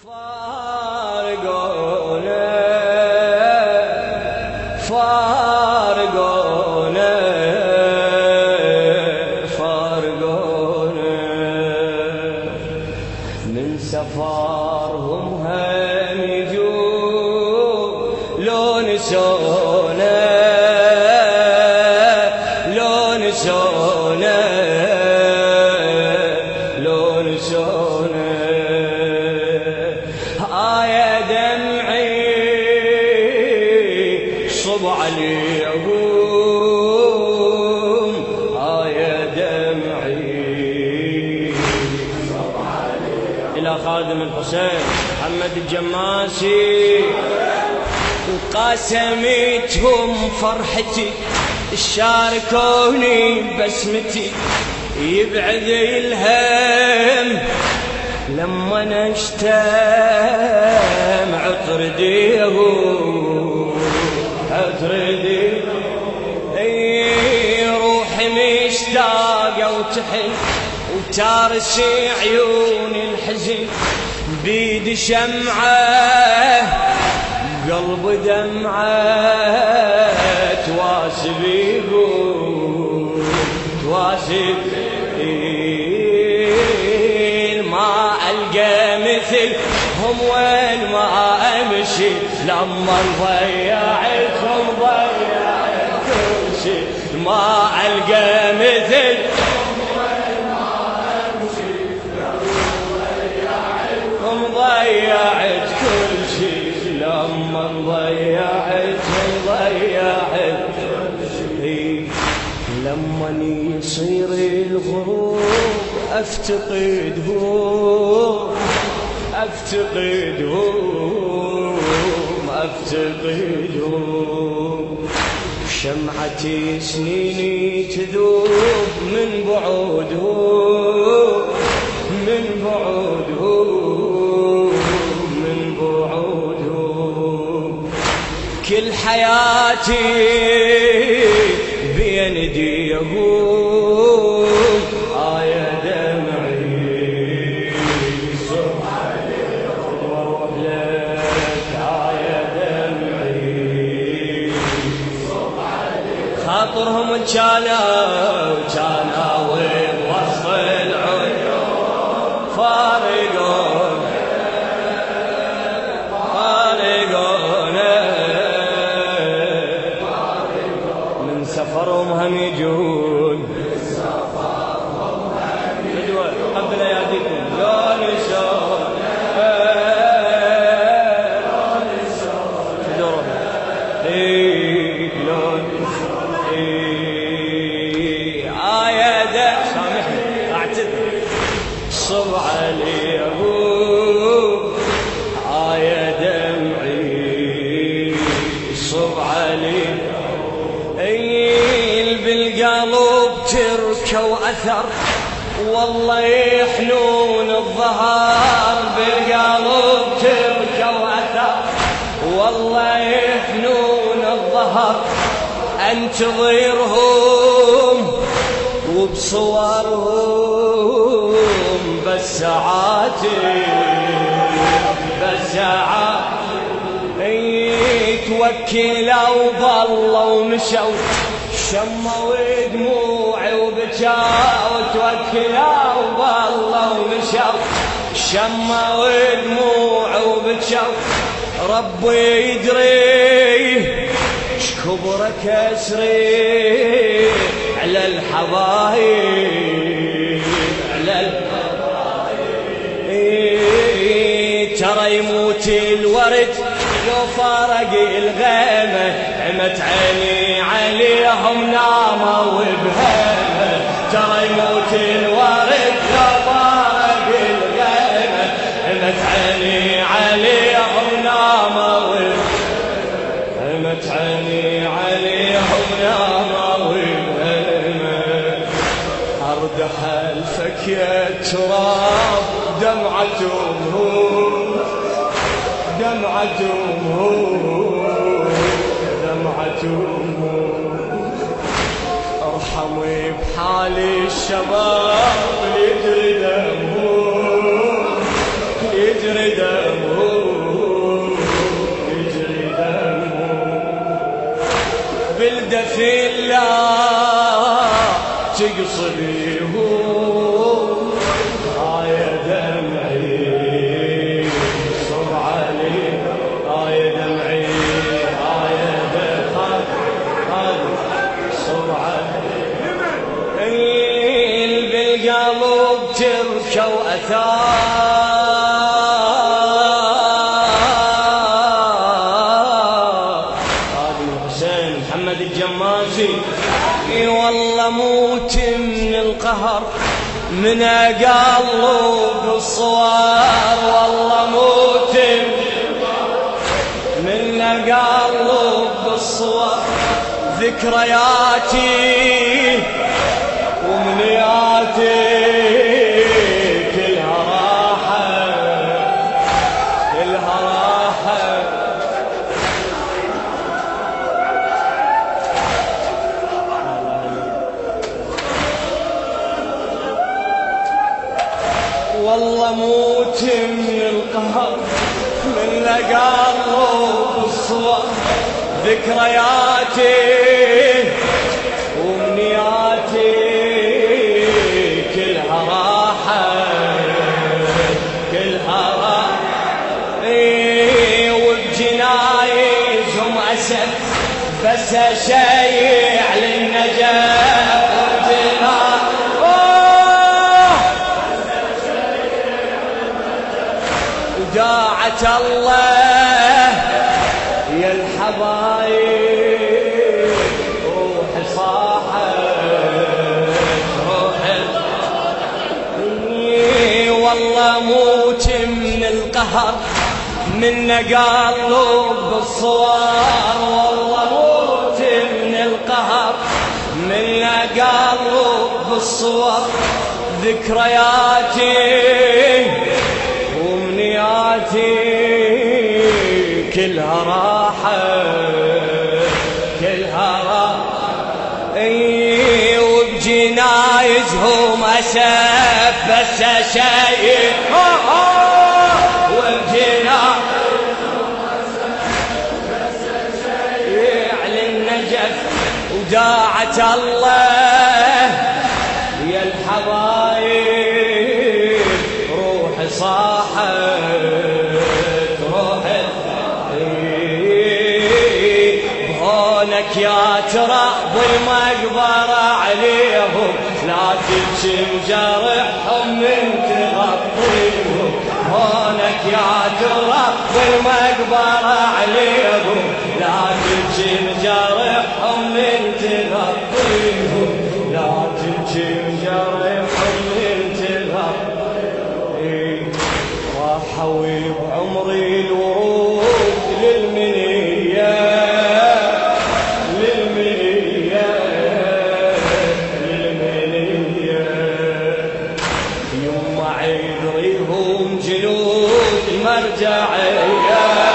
فارقونا فارقونا فارقونا من سفرهم هم يجون لو نسونا لو نسونا لو نسونا يا دمعي صب عليهم يا دمعي صب عليهم إلى خادم الحسين محمد الجماسي قاسمتهم فرحتي شاركوني بسمتي يبعد الهم لما نشتم عطرديه روحي مشتاقة وتحن وتارسي عيون الحزن بيد شمعة قلب دمعة تواسبيه ما ألقى مثلهم وين ما أمشي لما ضيعتهم ضيعت كل شي ما ألقى مثلهم وين ما أمشي لما ضيعت كل شي لما ضيعتهم ضيعت كل شي لما يصير الغروب أفتقدهم شمعتي سنيني تذوب من بعودهم كل حياتي بين ايديهم يا دمعي صب عليهم واروح لك يا دمعي صب عليهم خاطرهم كانوا وسط العيون فارقونا من سفرهم هم يجون قبل اياديكم لو نسون يا دا سامحني اعتذر صب عليهم يا دمعي صب عليهم بالقلب تركه واثر والله يحنون الظهر بالقلب تركه واثر والله يحنون الظهر انتظرهم وبصورهم بس ساعاتي توكلوا بالله ومشوا شموا دموعي وبكاوا توكلوا بالله ومشوا شموا دموعي وبكاوا ربي يدري شكبر كسري على الحبايب ترى يموت الورد لو فارق الغيمة عمت عيني عليهم ناموا وبهيمة ترى يموت الورد لو فارق الغيمة عمت عيني عليهم ناموا عمت عيني عليهم ناموا وبهيمة أرد حلفك يا تراب دمعتهم ارحمي بحال الشباب يجري دمهم ودفي الله تقصديهم يا دمعي صب علي يا دمعي يا دمعي صب علي بالقلب تركه وأثار هذا الحسين محمد الجماسي والله موت من القهر من قلب الصوار والله موت من قلب الصوار ذكرياتي ومنياتي كلها راحة كلها راحة والله موت من القهر من قلب الصور ذكرياتي ومنياتي كلها راحة كلها راحة وبجنايزهم أسف بس أشيع للنجاة وداعة الله يا الحبايب روحي صاحت روحي والله موت من القهر من قلب الصوار والله موت من القهر من قلب الصور ذكرياتي ومنياتي كلها راحة كلها راحة وبجنايزهم أسف بس شيء وبجنايزهم أسف بس شيء على النجف وداعة الله يا الحبايب روحي صاحت روحي بهونك يا تراب المقبرة عليهم لا تبكي مجرحهم من تغطيهم هونك يا تراب المقبرة عليهم لا تبكي مجرحهم من تغطيهم لا تبكي مجرحهم من تغطيهم راحوا بعمري الورود للمنية للمنية للمنية يما عيد ريهم جنود المرجعية